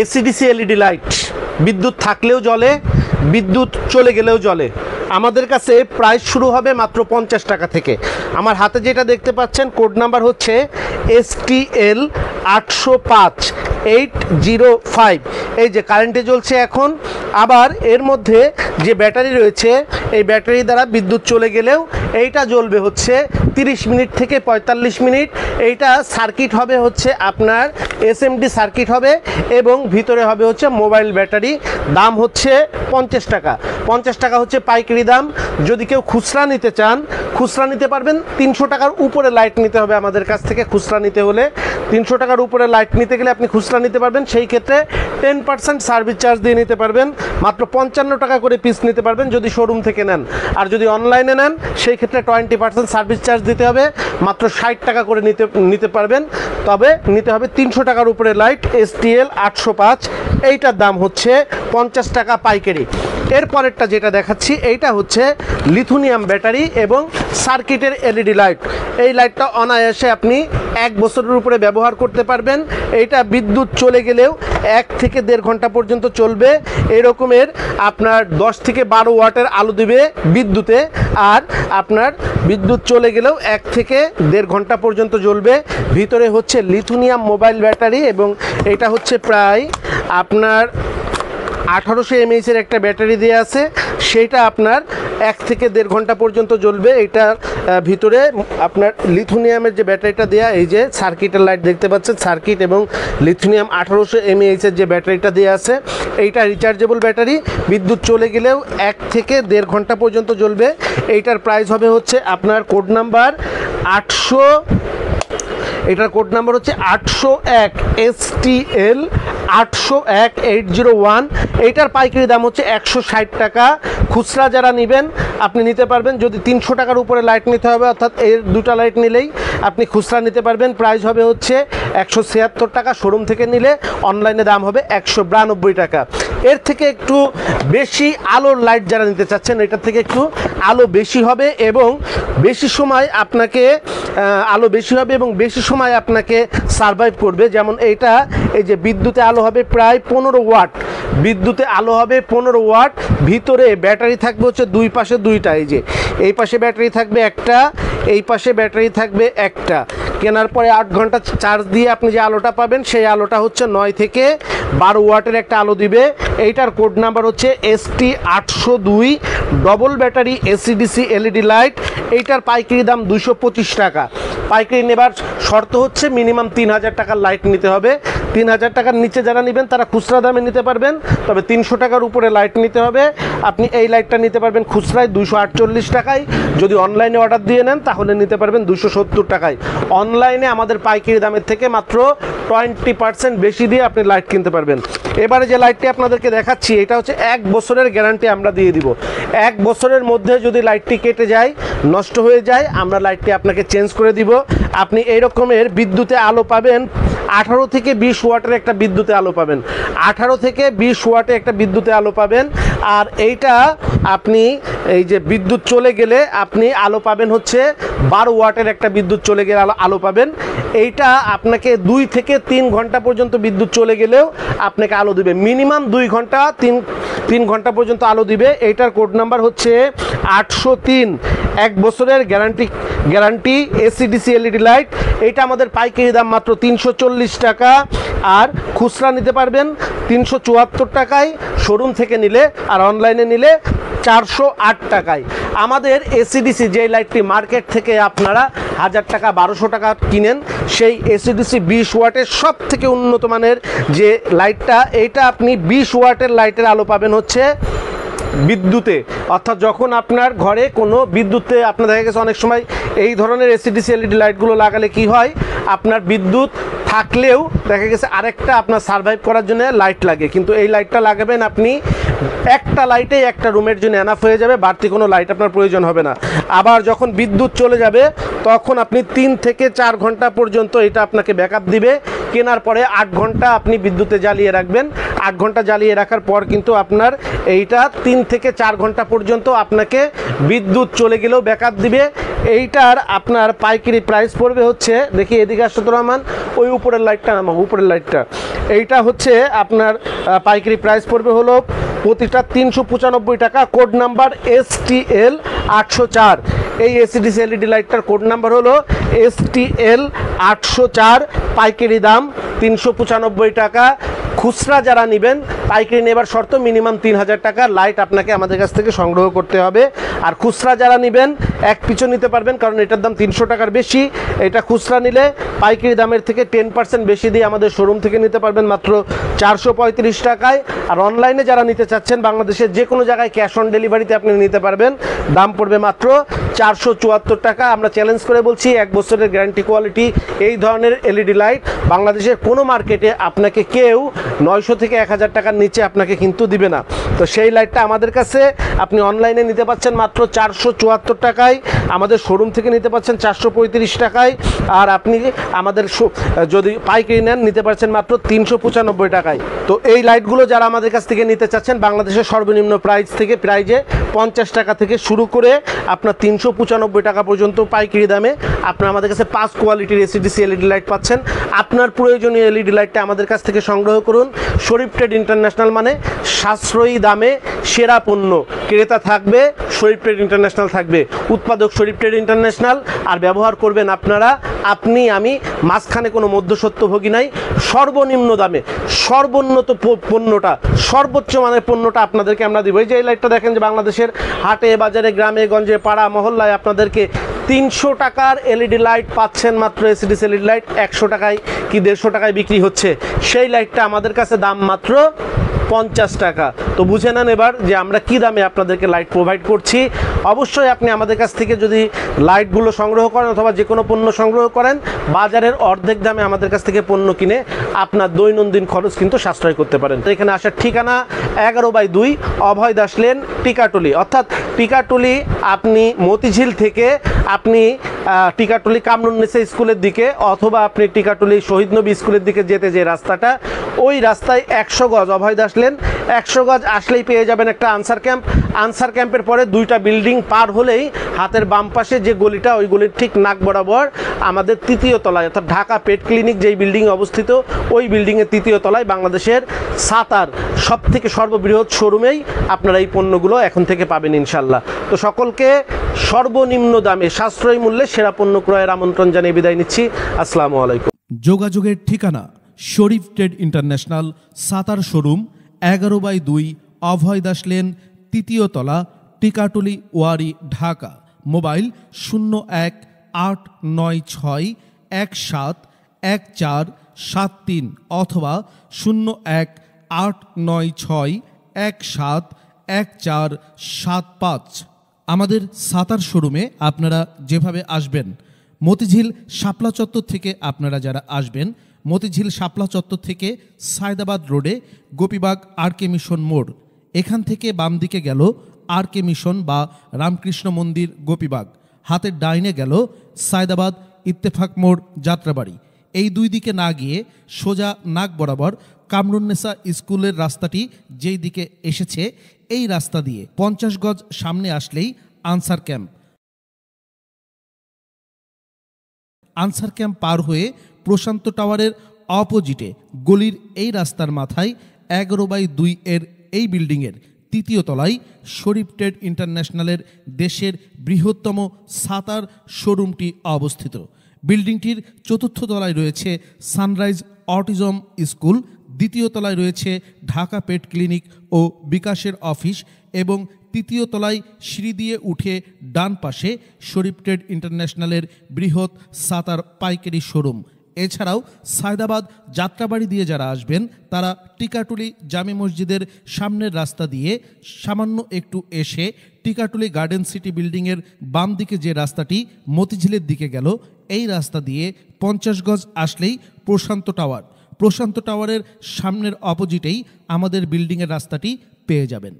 AC DC LED light, বিদ্যুৎ থাকলেও জ্বলে, বিদ্যুৎ চলে গেলেও জ্বলে। আমাদের কাছে প্রাইস শুরু হবে মাত্র 50 টাকা থেকে। আমার হাতে যেটা দেখতে পাচ্ছেন কোড নাম্বার হচ্ছে STL 805 এই যে কারেন্টে জ্বলছে এখন। আবার এর মধ্যে যে ব্যাটারি রয়েছে এই ব্যাটারি দ্বারা বিদ্যুৎ চলে গেলেও এইটা জ্বলবে হচ্ছে 30 মিনিট থেকে 45 মিনিট। এইটা সার্কিট হবে হচ্ছে আপনার SMD সার্কিট হবে এবং ভিতরে হবে হচ্ছে মোবাইল ব্যাটারি। দাম হচ্ছে 50 টাকা। 50 টাকা হচ্ছে পাইকারি দাম। যদি কেউ খুচরা নিতে চান খুচরা নিতে পারবেন। 300 টাকার উপরে লাইট নিতে হবে আমাদের কাছ থেকে খুচরা নিতে হলে। 300 টাকার উপরে লাইট নিতে গেলে আপনি খুচরা নিতে পারবেন, সেই ক্ষেত্রে 10% সার্ভিস চার্জ দিয়ে নিতে পারবেন। মাত্র 55 টাকা করে পিস নিতে পারবেন যদি শোরুম থেকে নেন। আর যদি অনলাইনে নেন সেই ক্ষেত্রে 20% সার্ভিস চার্জ দিতে হবে, মাত্র 60 টাকা করে নিতে পারবেন। তবে নিতে হবে 300 টাকার উপরে লাইট STL 805, এইটার দাম হচ্ছে 50 টাকা পাইকারি। এরপরেরটা যেটা দেখাচ্ছি এইটা হচ্ছে লিথিয়াম ব্যাটারি এবং সার্কিটের LED লাইট। এই লাইটটা অনায়াসে আপনি 1 বছরের উপরে ব্যবহার করতে পারবেন। এইটা বিদ্যুৎ চলে গেলেও 1 থেকে 1.5 ঘন্টা পর্যন্ত চলবে। এরকমের আপনার 10 থেকে 12 ওয়াটের আলো দিবে বিদ্যুতে, আর আপনার বিদ্যুৎ চলে গেলেও 1 থেকে 1.5 ঘন্টা পর্যন্ত জ্বলবে। ভিতরে হচ্ছে লিথিয়াম মোবাইল ব্যাটারি এবং এটা হচ্ছে প্রায় আপনার 1800 mAh এর একটা ব্যাটারি দেওয়া আছে, সেইটা আপনার 1 থেকে 1.5 ঘন্টা পর্যন্ত জ্বলবে। এইটার ভিতরে আপনার লিথিয়ামের যে ব্যাটারিটা দেওয়া, এই যে সার্কিটের লাইট দেখতে পাচ্ছেন, সার্কিট এবং লিথিয়াম 1800 mAh এর যে ব্যাটারিটা দেওয়া আছে এইটা রিচার্জেবল ব্যাটারি। বিদ্যুৎ চলে গেলেও 1 থেকে 1.5 ঘন্টা পর্যন্ত জ্বলবে। এইটার প্রাইস হবে হচ্ছে আপনার কোড নাম্বার 800, এটার কোড নাম্বার হচ্ছে 801 STL 801 এইটার পাইকারি দাম হচ্ছে 160 টাকা। খুচরা যারা নেবেন আপনি নিতে পারবেন। যদি 300 টাকার উপরে লাইট নিতে হবে, অর্থাৎ এর 2টা লাইট নিলেই আপনি খুচরা নিতে পারবেন। প্রাইস হবে হচ্ছে 176 টাকা। শোরুম থেকে নিলে অনলাইনে দাম হবে 192 টাকা। এর থেকে একটু বেশি আলোর লাইট যারা নিতে চাচ্ছেন, এটার থেকে একটু আলো বেশি হবে এবং বেশি সময় আপনাকে আলো বেশি হবে এবং বেশি সময় আপনাকে সারভাইভ করবে। যেমন এইটা, এই যে বিদ্যুতে আলো হবে প্রায় 15 ওয়াট, বিদ্যুতে আলো হবে 15 ওয়াট। ভিতরে ব্যাটারি থাকবে হচ্ছে দুই পাশে দুইটা, এই যে এই পাশে ব্যাটারি থাকবে একটা, এই পাশে ব্যাটারি থাকবে একটা। কেনার পরে 8 ঘন্টা চার্জ দিয়ে আপনি যে আলোটা পাবেন সেই আলোটা হচ্ছে 9 থেকে 12 ওয়াটের একটা আলো দিবে। এইটার কোড নাম্বার হচ্ছে ST 802 double battery ACDC LED light. এইটার পাইকারি দাম 225 টাকা। পাইকারি নেবার শর্ত হচ্ছে মিনিমাম 3000 টাকার লাইট নিতে হবে। 3000 টাকার নিচে যারা নেবেন তারা খুচরা দামে নিতে পারবেন, তবে 300 টাকার উপরে লাইট নিতে হবে। আপনি এই লাইটটা নিতে পারবেন খুচরায় 248 টাকায়। যদি অনলাইনে অর্ডার দিয়ে নেন তাহলে নিতে পারবেন 270 টাকায়। অনলাইনে আমাদের পাইকারি দামের থেকে মাত্র 20% বেশি দিয়ে আপনি লাইট কিনতে পারবেন। এবারে যে লাইটটি আপনাদেরকে দেখাচ্ছি এটা হচ্ছে 1 বছরের গ্যারান্টি আমরা দিয়ে দিব। 1 বছরের মধ্যে যদি লাইটটি কেটে যায়, নষ্ট হয়ে যায়, আমরা লাইটটি আপনাকে চেঞ্জ করে দিব। আপনি এই রকমের বিদ্যুতে আলো পাবেন 18 থেকে 20 ওয়াটের একটা বিদ্যুতে আলো পাবেন, 18 থেকে 20 ওয়াটে একটা বিদ্যুতে আলো পাবেন। আর এইটা আপনি এই যে বিদ্যুৎ চলে গেলে আপনি আলো পাবেন হচ্ছে 12 ওয়াটের একটা বিদ্যুৎ চলে গেলে আলো পাবেন। এইটা আপনাকে 2 থেকে 3 ঘন্টা পর্যন্ত বিদ্যুৎ চলে গেলেও আপনাকে আলো দিবে। মিনিমাম 2 ঘন্টা 3 ঘন্টা পর্যন্ত আলো দিবে। এইটার কোড নাম্বার হচ্ছে 803, 1 বছরের গ্যারান্টি ACDC LED লাইট। এইটা আমাদের পাইকারি দাম মাত্র 340 টাকা, আর খুচরা নিতে পারবেন 374 টাকায় শোরুম থেকে নিলে, আর অনলাইনে নিলে 408 টাকায়। আমাদের ACDC যে লাইটটি মার্কেট থেকে আপনারা 1000 টাকা 1200 টাকা কিনেন, সেই ACDC 20 ওয়াটের সব থেকে উন্নত মানের যে লাইটটা, এইটা আপনি 20 ওয়াটের লাইটের আলো পাবেন হচ্ছে বিদ্যুতে। অর্থাৎ যখন আপনার ঘরে কোনো বিদ্যুতে আপনার দেখা গেছে অনেক সময় এই ধরনের ACDC LED লাইটগুলো লাগালে কি হয়, আপনার বিদ্যুৎ থাকলেও দেখা গেছে আরেকটা আপনার সারভাইভ করার জন্য লাইট লাগে, কিন্তু এই লাইটটা লাগাবেন আপনি একটা লাইটেই একটা রুমের জন্য এনাফ হয়ে যাবে, বাড়তি কোনো লাইট আপনার প্রয়োজন হবে না। আবার যখন বিদ্যুৎ চলে যাবে তখন আপনি 3 থেকে 4 ঘন্টা পর্যন্ত এটা আপনাকে ব্যাকআপ দিবে। কেনার পরে 8 ঘন্টা আপনি বিদ্যুতে জ্বালিয়ে রাখবেন। 8 ঘন্টা জ্বালিয়ে রাখার পর কিন্তু আপনার এইটা 3 থেকে 4 ঘন্টা পর্যন্ত আপনাকে বিদ্যুৎ চলে গেলেও ব্যাকআপ দিবে। এইটার আপনার পাইকারি প্রাইস পড়বে হচ্ছে, দেখি এদিকে আশাতুর রহমান, ওই উপরে উপরের লাইটটা নামাও, উপরের লাইটটা। এইটা হচ্ছে আপনার পাইকারি প্রাইস পড়বে হলো প্রতিটা 395 টাকা। Code number STL 804। এই এসিডিসি এলইডি লাইটটার কোড নাম্বার হলো STL 804। পাইকারি দাম 395 টাকা। খুচরা যারা নেবেন, পাইকারি নেবার শর্ত মিনিমাম 3000 টাকা লাইট আপনাকে আমাদের কাছ থেকে সংগ্রহ করতে হবে। আর খুচরা যারা নেবেন এক পিছু নিতে পারবেন, কারণ এটার দাম 300 টাকার বেশি। এটা খুচরা নিলে পাইকারি দামের থেকে 10% বেশি দিয়ে আমাদের শোরুম থেকে নিতে পারবেন মাত্র 435 টাকায়। আর অনলাইনে যারা নিতে চাচ্ছেন, বাংলাদেশের যে কোনো জায়গায় ক্যাশ অন ডেলিভারিতে আপনি নিতে পারবেন, দাম পড়বে মাত্র 474 টাকা। আমরা চ্যালেঞ্জ করে বলছি, 1 বছরের গ্যারান্টি কোয়ালিটি এই ধরনের এলইডি লাইট বাংলাদেশের কোনো মার্কেটে আপনাকে কেউ 900 থেকে 1000 টাকার নিচে আপনাকে কিন্তু দিবে না। তো সেই লাইটটা আমাদের কাছে আপনি অনলাইনে নিতে পাচ্ছেন মাত্র 474 টাকায়, আমাদের শোরুম থেকে নিতে পাচ্ছেন 435 টাকায়। আর আপনি আমাদের যদি পাইকারি নেন নিতে পারছেন মাত্র 395 টাকায়। তো এই লাইটগুলো যারা আমাদের কাছ থেকে নিতে চাচ্ছেন, বাংলাদেশের সর্বনিম্ন প্রাইস থেকে প্রাইজে 50 টাকা থেকে শুরু করে আপনার 395 টাকা পর্যন্ত পাইকারি দামে আপনার আমাদের কাছে 5 কোয়ালিটির এসিডিসি এলইডি লাইট পাচ্ছেন। আপনার প্রয়োজনীয় এলইডি লাইটটা আমাদের কাছ থেকে সংগ্রহ করুন। শরীফ ট্রেড ইন্টারন্যাশনাল মানে সাশ্রয়ী দামে সেরা পণ্য। ক্রেতা থাকবে শরীফ ট্রেড ইন্টারন্যাশনাল থাকবে, উৎপাদক শরীফ ট্রেড ইন্টারন্যাশনাল। আর ব্যবহার করবেন আপনারা, আপনি আমি, মাঝখানে কোনো মধ্যস্বত্বভোগী নাই। সর্বনিম্ন দামে সর্বোন্নত পণ্যটা, সর্বোচ্চ মানের পণ্যটা আপনাদেরকে আমরা দিব। এই যে এই লাইটটা দেখেন, যে বাংলাদেশের হাটে বাজারে গ্রামে গঞ্জে পাড়া মহল্লায় আপনাদেরকে 300 টাকার এলইডি লাইট পাচ্ছেন মাত্র। এসিডিসি এলইডি লাইট 100 টাকায় কি 150 টাকায় বিক্রি হচ্ছে, সেই লাইটটা আমাদের কাছে দাম মাত্র 50 টাকা। তো বুঝে নেন এবার যে আমরা কি দামে আপনাদেরকে লাইট প্রোভাইড করছি। অবশ্যই আপনি আমাদের কাছ থেকে যদি লাইটগুলো সংগ্রহ করেন অথবা যে কোনো পণ্য সংগ্রহ করেন, বাজারের অর্ধেক দামে আমাদের কাছ থেকে পণ্য কিনে আপনার দৈনন্দিন খরচ কিন্তু সাশ্রয় করতে পারেন। তো এখানে আসার ঠিকানা 11/2 অভয় দাস লেন, টিকাটুলি। অর্থাৎ টিকাটুলি আপনি মতিঝিল থেকে আপনি টিকাটুলি কামরুন্নেসা স্কুলের দিকে অথবা আপনি টিকাটুলি শহীদ নবী স্কুলের দিকে যেতে যে রাস্তাটা, ওই রাস্তায় 100 গজ অভয় দাস লেন, 100 গজ আসলেই পেয়ে যাবেন একটা আনসার ক্যাম্প। আনসার ক্যাম্পের পরে 2টা বিল্ডিং পার হলেই হাতের বাম পাশে যে গলিটা, ওই গলির ঠিক নাক বরাবর আমাদের 3য় তলায়, অর্থাৎ ঢাকা পেট ক্লিনিক যেই বিল্ডিংয়ে অবস্থিত, ওই বিল্ডিংয়ের 3য় তলায় বাংলাদেশের সাতার সবথেকে সর্ববৃহৎ শোরুমেই আপনারা এই পণ্যগুলো এখন থেকে পাবেন ইনশাল্লাহ। তো সকলকে সর্বনিম্ন দামে সাশ্রয়ী মূল্যে সেরা পণ্য ক্রয়ের আমন্ত্রণ জানিয়ে বিদায় নিচ্ছি। আসসালামু আলাইকুম। যোগাযোগের ঠিকানা শরীফ ট্রেড ইন্টারন্যাশনাল, সাতার শোরুম, 11/2 অভয় দাস লেন, 3য় তলা, টিকাটুলি, ওয়ারি, ঢাকা। মোবাইল 01-896-171473 অথবা 01-896-171475। আমাদের সাতার শোরুমে আপনারা যেভাবে আসবেন, মতিঝিল শাপলা চত্বর থেকে আপনারা যারা আসবেন, মতিঝিল শাপলা চত্বর থেকে সায়দাবাদ রোডে গোপীবাগ RK মিশন মোড়, এখান থেকে বাম দিকে গেল RK মিশন বা রামকৃষ্ণ মন্দির গোপীবাগ, হাতের ডাইনে গেল সায়দাবাদ ইত্তেফাক মোড় যাত্রাবাড়ি। এই 2 দিকে না গিয়ে সোজা নাক বরাবর কামরুন্নেসা স্কুলের রাস্তাটি যেই দিকে এসেছে, এই রাস্তা দিয়ে 50 গজ সামনে আসলেই আনসার ক্যাম্প। আনসার ক্যাম্প পার হয়ে প্রশান্ত টাওয়ারের অপোজিটে গলির এই রাস্তার মাথায় 11/2 এর এই বিল্ডিংয়ের 3য় তলায় শরীফ ট্রেড ইন্টারন্যাশনালের দেশের বৃহত্তম সাতার শোরুমটি অবস্থিত। বিল্ডিংটির 4র্থ তলায় রয়েছে সানরাইজ অটিজম স্কুল, 2য় তলায় রয়েছে ঢাকা পেট ক্লিনিক ও বিকাশের অফিস এবং 3য় তলায় সিঁড়ি দিয়ে উঠে ডান পাশে শরীফ ট্রেড ইন্টারন্যাশনালের বৃহৎ সাতার পাইকারি শোরুম। এছাড়াও সায়দাবাদ যাত্রাবাড়ি দিয়ে যারা আসবেন, তারা টিকাটুলি জামে মসজিদের সামনের রাস্তা দিয়ে সামান্য একটু এসে টিকাটুলি গার্ডেন সিটি বিল্ডিংয়ের বাম দিকে যে রাস্তাটি মতিঝিলের দিকে গেল, এই রাস্তা দিয়ে 50 গজ আসলেই প্রশান্ত টাওয়ার। প্রশান্ত টাওয়ারের সামনের অপোজিটেই আমাদের বিল্ডিংয়ের রাস্তাটি পেয়ে যাবেন।